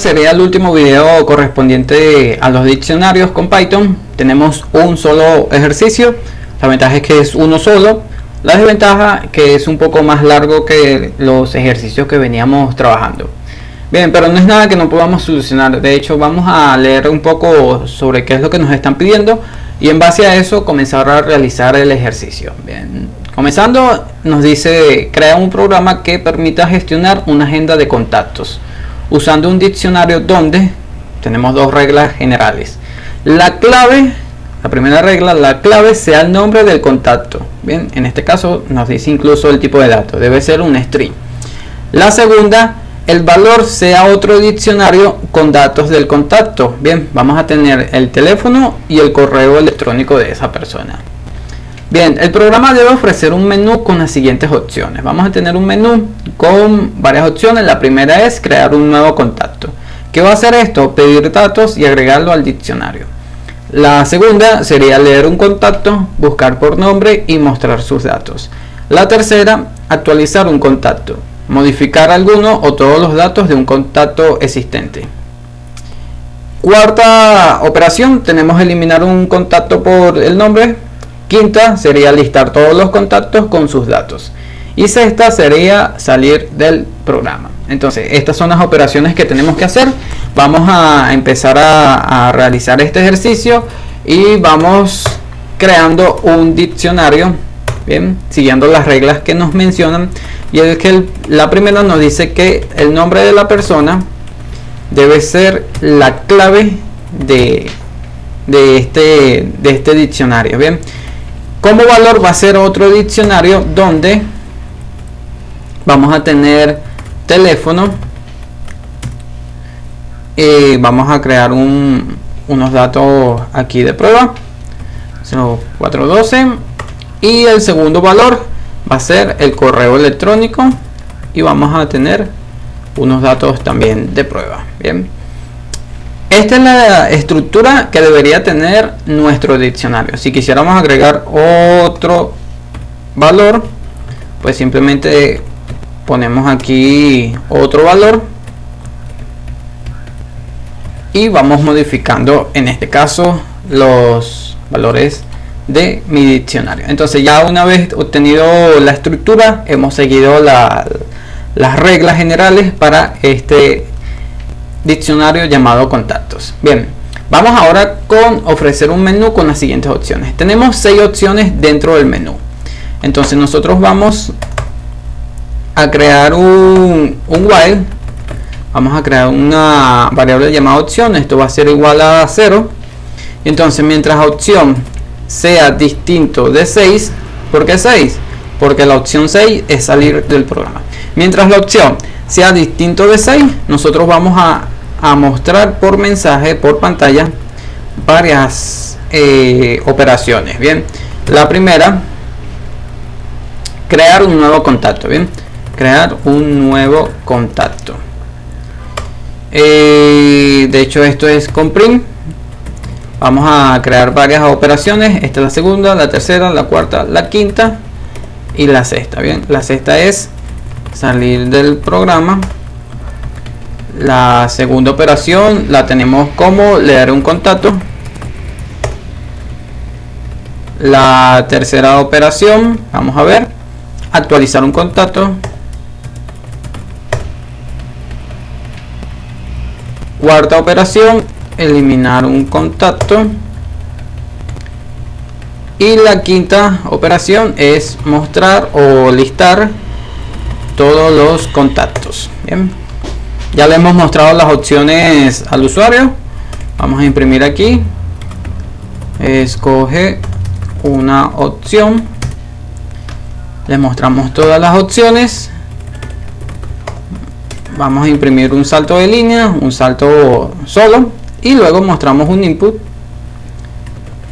sería el último video correspondiente a los diccionarios con Python. Tenemos un solo ejercicio. La ventaja es que es uno solo. La desventaja que es un poco más largo que los ejercicios que veníamos trabajando. Bien, pero no es nada que no podamos solucionar. De hecho, vamos a leer un poco sobre qué es lo que nos están pidiendo y en base a eso comenzar a realizar el ejercicio. Bien, comenzando nos dice: crea un programa que permita gestionar una agenda de contactos usando un diccionario donde tenemos dos reglas generales. La primera regla, la clave sea el nombre del contacto. Bien, en este caso nos dice incluso el tipo de datos, debe ser un string. La segunda, el valor sea otro diccionario con datos del contacto. Bien, vamos a tener el teléfono y el correo electrónico de esa persona. Bien, el programa debe ofrecer un menú con las siguientes opciones. Vamos a tener un menú con varias opciones. La primera es crear un nuevo contacto. ¿Qué va a hacer esto? Pedir datos y agregarlo al diccionario. La segunda sería leer un contacto, buscar por nombre y mostrar sus datos. La tercera, actualizar un contacto, modificar alguno o todos los datos de un contacto existente. Cuarta operación, tenemos eliminar un contacto por el nombre. Quinta sería listar todos los contactos con sus datos. Y sexta sería salir del programa. Entonces, estas son las operaciones que tenemos que hacer. Vamos a empezar a realizar este ejercicio y vamos creando un diccionario, bien, siguiendo las reglas que nos mencionan. Y es que la primera nos dice que el nombre de la persona debe ser la clave de este diccionario. Bien, como valor va a ser otro diccionario donde vamos a tener teléfono y vamos a crear unos datos aquí de prueba 0412 y el segundo valor va a ser el correo electrónico y vamos a tener unos datos también de prueba. Bien, esta es la estructura que debería tener nuestro diccionario. Si quisiéramos agregar otro valor, pues simplemente ponemos aquí otro valor y vamos modificando en este caso los valores de mi diccionario. Entonces, ya una vez obtenido la estructura, hemos seguido las reglas generales para este diccionario llamado contactos. Bien, vamos ahora con ofrecer un menú con las siguientes opciones. Tenemos 6 opciones dentro del menú. Entonces nosotros vamos a crear un while. Vamos a crear una variable llamada opción. Esto va a ser igual a 0. Y entonces, mientras la opción sea distinto de 6, ¿por qué 6? Porque la opción 6 es salir del programa. Mientras la opción sea distinto de 6, nosotros vamos a mostrar por mensaje, por pantalla, varias operaciones. Bien, la primera, crear un nuevo contacto. Bien, crear un nuevo contacto. De hecho, esto es con print. Vamos a crear varias operaciones. Esta es la segunda, la tercera, la cuarta, la quinta y la sexta. Bien, la sexta es salir del programa. La segunda operación la tenemos como leer un contacto. La tercera operación, vamos a ver, actualizar un contacto. Cuarta operación, eliminar un contacto. Y la quinta operación es mostrar o listar todos los contactos. Bien, ya le hemos mostrado las opciones al usuario. Vamos a imprimir aquí, escoge una opción, le mostramos todas las opciones. Vamos a imprimir un salto de línea, un salto solo, y luego mostramos un input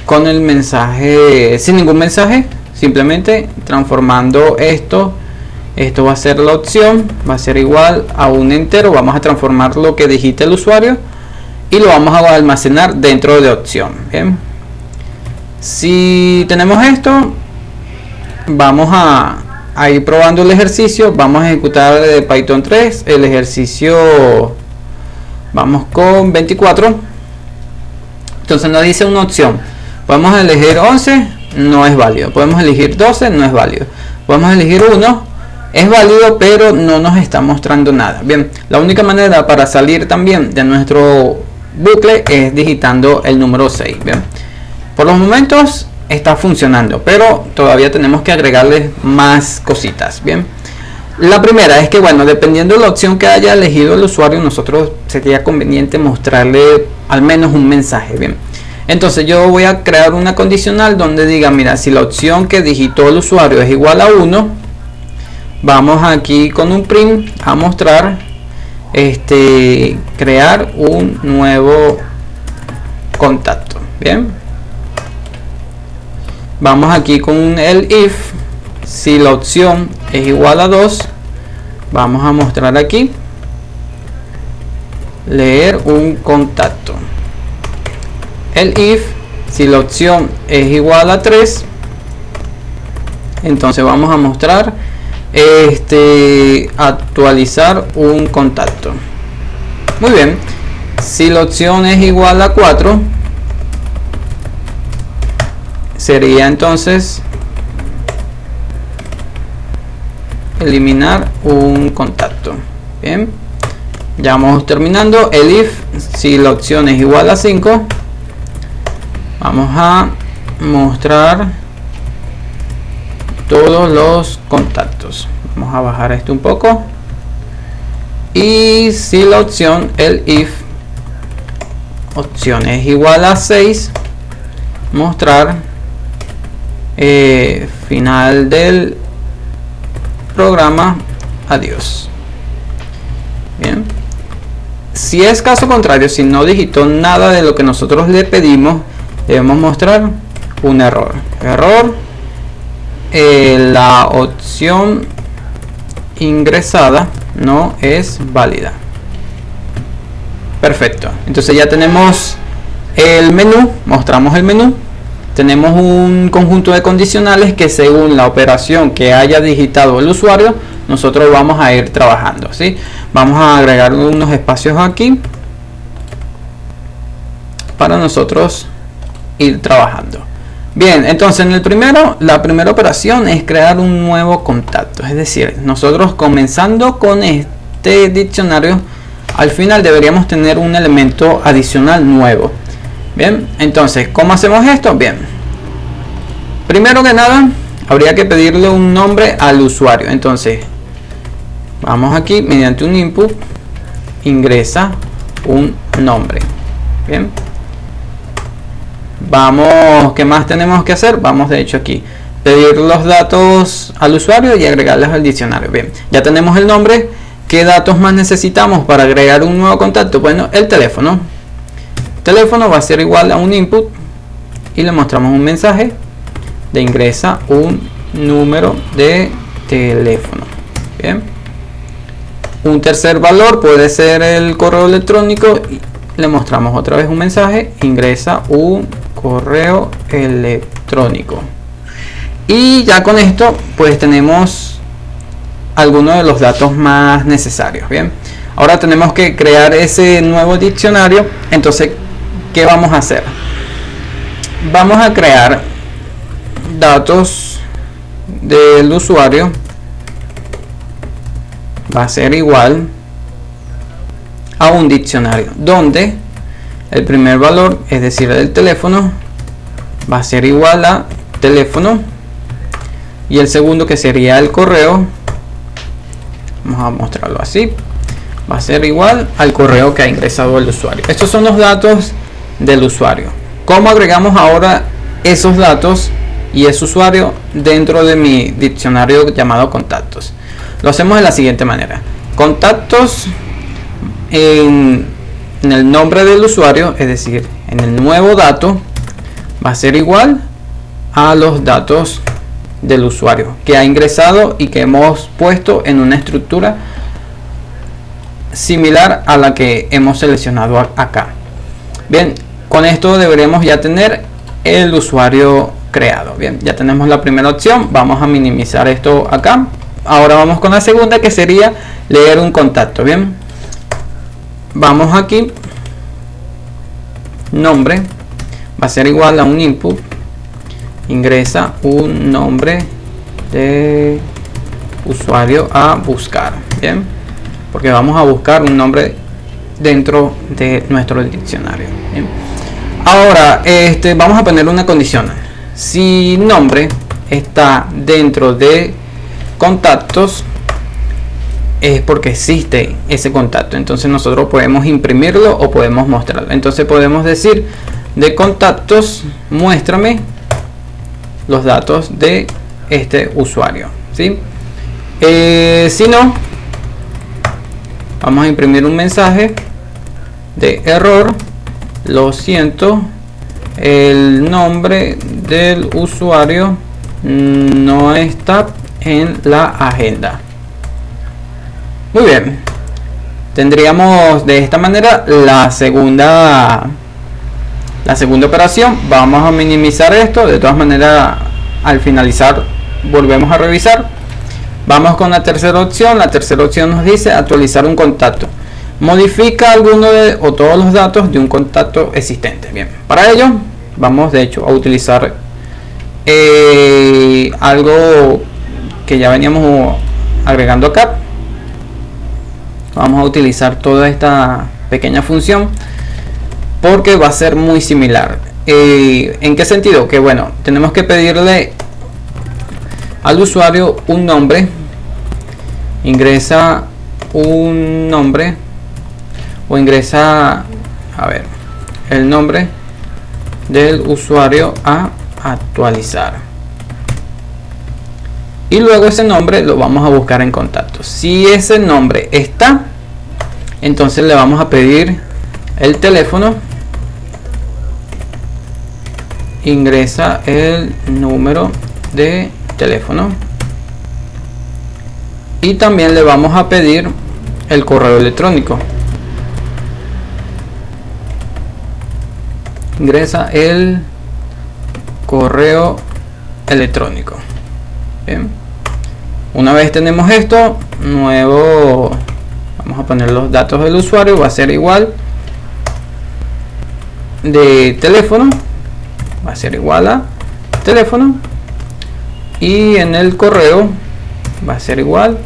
con el mensaje, sin ningún mensaje, simplemente transformando esto va a ser la opción, va a ser igual a un entero. Vamos a transformar lo que digite el usuario y lo vamos a almacenar dentro de opción. Bien, si tenemos esto, vamos a ir probando el ejercicio. Vamos a ejecutar de Python 3 el ejercicio Vamos con 24. Entonces nos dice una opción. Podemos elegir 11, no es válido. Podemos elegir 12, no es válido. Podemos elegir 1, es válido, pero no nos está mostrando nada. Bien, la única manera para salir también de nuestro bucle es digitando el número 6. Bien, por los momentos está funcionando, pero todavía tenemos que agregarle más cositas. Bien, la primera es que, bueno, dependiendo de la opción que haya elegido el usuario, nosotros sería conveniente mostrarle al menos un mensaje. Bien, entonces yo voy a crear una condicional donde diga, mira, si la opción que digitó el usuario es igual a 1, vamos aquí con un print a mostrar crear un nuevo contacto. Bien, vamos aquí con el if. Si la opción es igual a 2, vamos a mostrar aquí leer un contacto. El if, si la opción es igual a 3, entonces vamos a mostrar actualizar un contacto. Muy bien, si la opción es igual a 4, sería entonces eliminar un contacto. Bien, ya vamos terminando. El if, si la opción es igual a 5, vamos a mostrar todos los contactos. Vamos a bajar esto un poco. Y si la opción, el if, opción es igual a 6, mostrar final del programa, adiós. Bien, si es caso contrario, si no digitó nada de lo que nosotros le pedimos, debemos mostrar un error. La opción ingresada no es válida. Perfecto, entonces ya tenemos el menú. Mostramos el menú. Tenemos un conjunto de condicionales que, según la operación que haya digitado el usuario, nosotros vamos a ir trabajando, ¿sí? Vamos a agregar unos espacios aquí para nosotros ir trabajando. Bien, entonces en el primero, la primera operación es crear un nuevo contacto. Es decir, nosotros comenzando con este diccionario, al final deberíamos tener un elemento adicional nuevo. Bien, entonces, ¿cómo hacemos esto? Bien, primero que nada, habría que pedirle un nombre al usuario. Entonces, vamos aquí, mediante un input, ingresa un nombre. Bien, vamos, ¿qué más tenemos que hacer? Vamos de hecho aquí, pedir los datos al usuario y agregarlos al diccionario. Bien, ya tenemos el nombre. ¿Qué datos más necesitamos para agregar un nuevo contacto? Bueno, el teléfono. Teléfono va a ser igual a un input y le mostramos un mensaje de ingresa un número de teléfono. Bien, un tercer valor puede ser el correo electrónico y le mostramos otra vez un mensaje, ingresa un correo electrónico. Y ya con esto pues tenemos algunos de los datos más necesarios. Bien, ahora tenemos que crear ese nuevo diccionario. Entonces, ¿qué vamos a hacer? Vamos a crear datos del usuario. Va a ser igual a un diccionario donde el primer valor, es decir, el teléfono, va a ser igual a teléfono, y el segundo, que sería el correo, vamos a mostrarlo así, va a ser igual al correo que ha ingresado el usuario. Estos son los datos del usuario. ¿Cómo agregamos ahora esos datos y ese usuario dentro de mi diccionario llamado contactos? Lo hacemos de la siguiente manera. Contactos, en el nombre del usuario, es decir, en el nuevo dato, va a ser igual a los datos del usuario que ha ingresado y que hemos puesto en una estructura similar a la que hemos seleccionado acá. Bien, con esto deberemos ya tener el usuario creado. Bien, ya tenemos la primera opción. Vamos a minimizar esto acá. Ahora vamos con la segunda, que sería leer un contacto. Bien, vamos aquí, nombre va a ser igual a un input, ingresa un nombre de usuario a buscar, bien, porque vamos a buscar un nombre dentro de nuestro diccionario, bien. Ahora vamos a poner una condición: si nombre está dentro de contactos es porque existe ese contacto, entonces nosotros podemos imprimirlo o podemos mostrarlo. Entonces podemos decir de contactos, muéstrame los datos de este usuario, ¿sí? Si no, vamos a imprimir un mensaje de error, lo siento, el nombre del usuario no está en la agenda. Muy bien, tendríamos de esta manera la segunda operación. Vamos a minimizar esto, de todas maneras al finalizar volvemos a revisar. Vamos con la tercera opción. La tercera opción nos dice actualizar un contacto, modifica alguno o todos los datos de un contacto existente. Bien, para ello vamos de hecho a utilizar algo que ya veníamos agregando acá. Vamos a utilizar toda esta pequeña función porque va a ser muy similar. ¿En qué sentido? Que bueno, tenemos que pedirle al usuario un nombre, ingresa un nombre o ingresa, a ver, el nombre del usuario a actualizar, y luego ese nombre lo vamos a buscar en contactos. Si ese nombre está, entonces le vamos a pedir el teléfono, ingresa el número de teléfono, y también le vamos a pedir el correo electrónico, ingresa el correo electrónico. Bien. Una vez tenemos esto, vamos a poner los datos del usuario, va a ser igual de teléfono, va a ser igual a teléfono, y en el correo va a ser igual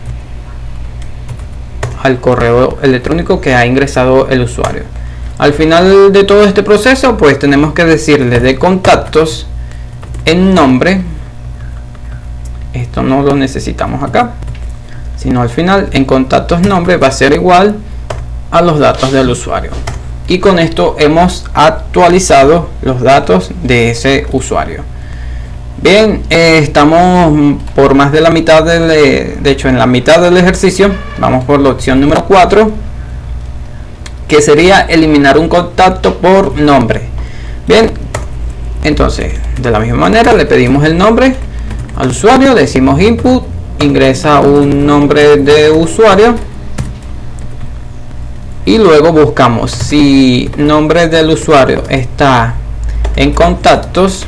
al correo electrónico que ha ingresado el usuario. Al final de todo este proceso, pues tenemos que decirle de contactos en nombre, esto no lo necesitamos acá, sino al final en contactos nombre va a ser igual a los datos del usuario, y con esto hemos actualizado los datos de ese usuario. Bien, estamos por más de la mitad de hecho en la mitad del ejercicio. Vamos por la opción número 4, que sería eliminar un contacto por nombre. Bien, entonces de la misma manera le pedimos el nombre al usuario, decimos input, ingresa un nombre de usuario, y luego buscamos si nombre del usuario está en contactos,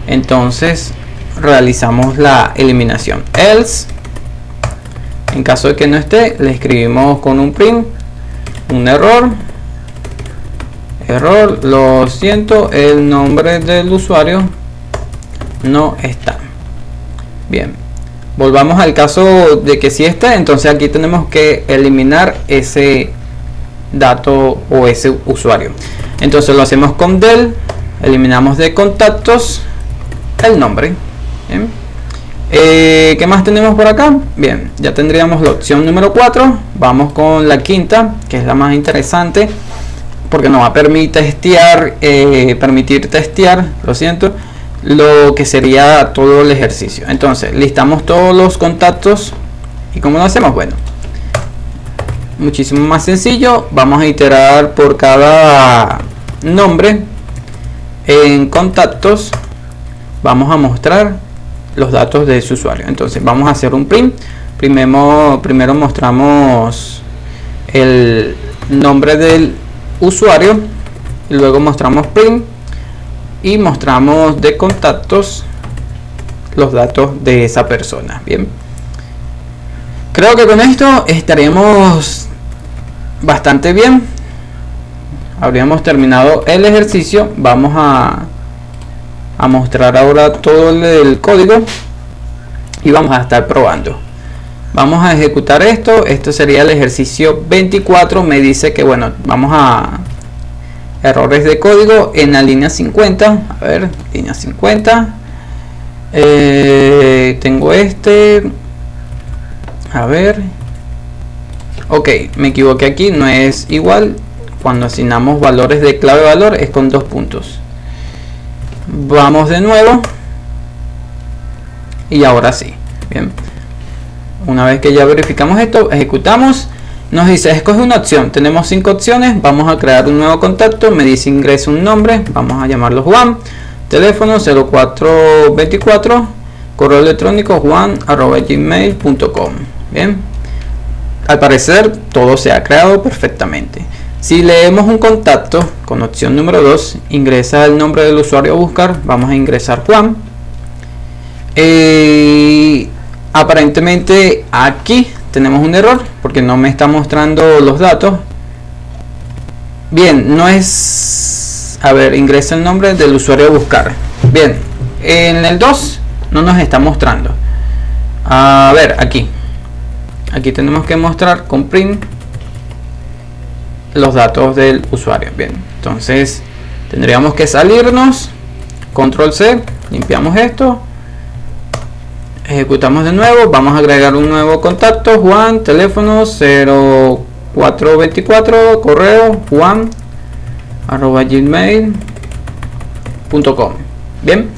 entonces realizamos la eliminación. Else, en caso de que no esté, le escribimos con un print un error, lo siento, el nombre del usuario no está. Bien, volvamos al caso de que sí está, entonces aquí tenemos que eliminar ese dato o ese usuario. Entonces lo hacemos con del, eliminamos de contactos el nombre. Bien. ¿Qué más tenemos por acá? Bien, ya tendríamos la opción número 4. Vamos con la quinta, que es la más interesante, porque nos va a permitir testear, lo siento, lo que sería todo el ejercicio. Entonces listamos todos los contactos. ¿Y cómo lo hacemos? Bueno, muchísimo más sencillo. Vamos a iterar por cada nombre en contactos, vamos a mostrar los datos de su usuario. Entonces vamos a hacer un print. Primero mostramos el nombre del usuario, y luego mostramos print y mostramos de contactos los datos de esa persona. Bien, creo que con esto estaríamos bastante bien. Habríamos terminado el ejercicio. Vamos a mostrar ahora todo el código y vamos a estar probando. Vamos a ejecutar esto. Esto sería el ejercicio 24. Me dice que bueno, vamos a errores de código en la línea 50. A ver, línea 50. Tengo este. A ver. Ok, me equivoqué aquí. No es igual. Cuando asignamos valores de clave valor es con 2 puntos. Vamos de nuevo. Y ahora sí. Bien. Una vez que ya verificamos esto, ejecutamos. Nos dice escoge una opción. Tenemos 5 opciones. Vamos a crear un nuevo contacto. Me dice ingresa un nombre. Vamos a llamarlo Juan. Teléfono 0424. Correo electrónico juan@gmail.com. Bien. Al parecer todo se ha creado perfectamente. Si leemos un contacto con opción número 2, ingresa el nombre del usuario a buscar. Vamos a ingresar Juan. Aparentemente aquí tenemos un error porque no me está mostrando los datos. Bien, no es... A ver, ingresa el nombre del usuario a buscar. Bien, en el 2 no nos está mostrando. A ver, aquí tenemos que mostrar con print los datos del usuario. Bien, entonces tendríamos que salirnos, control C, limpiamos esto, ejecutamos de nuevo. Vamos a agregar un nuevo contacto, Juan, teléfono 0424, correo juan@gmail.com. bien,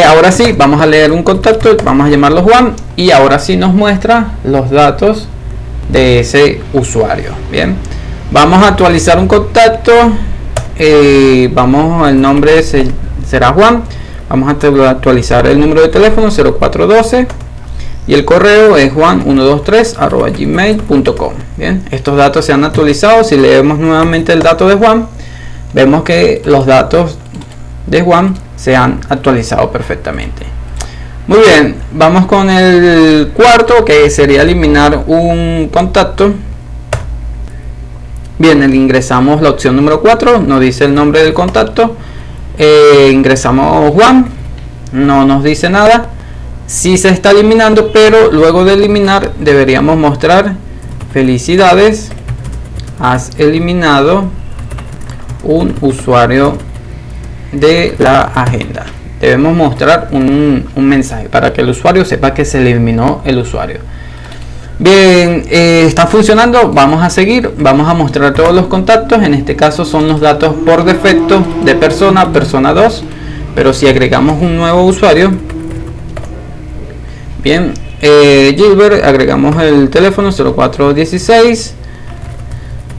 ahora sí vamos a leer un contacto, vamos a llamarlo Juan, y ahora sí nos muestra los datos de ese usuario. Bien, vamos a actualizar un contacto. El nombre será Juan. Vamos a actualizar el número de teléfono 0412 y el correo es juan123@gmail.com. bien, estos datos se han actualizado. Si leemos nuevamente el dato de Juan, vemos que los datos de Juan se han actualizado perfectamente. Muy bien, vamos con el cuarto, que sería eliminar un contacto. Bien, ingresamos la opción número 4, nos dice el nombre del contacto. Ingresamos Juan, no nos dice nada. Sí se está eliminando, pero luego de eliminar deberíamos mostrar felicidades, has eliminado un usuario de la agenda. Debemos mostrar un mensaje para que el usuario sepa que se eliminó el usuario. Bien, está funcionando. Vamos a seguir, vamos a mostrar todos los contactos. En este caso son los datos por defecto de persona 2, pero si agregamos un nuevo usuario, bien, Gilbert, agregamos el teléfono 0416,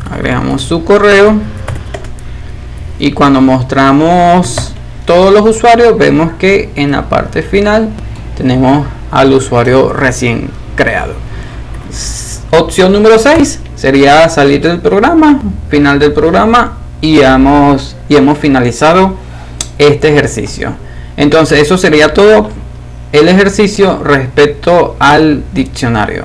agregamos su correo, y cuando mostramos todos los usuarios vemos que en la parte final tenemos al usuario recién creado. Opción número 6 sería salir del programa, final del programa, y hemos finalizado este ejercicio. Entonces eso sería todo el ejercicio respecto al diccionario.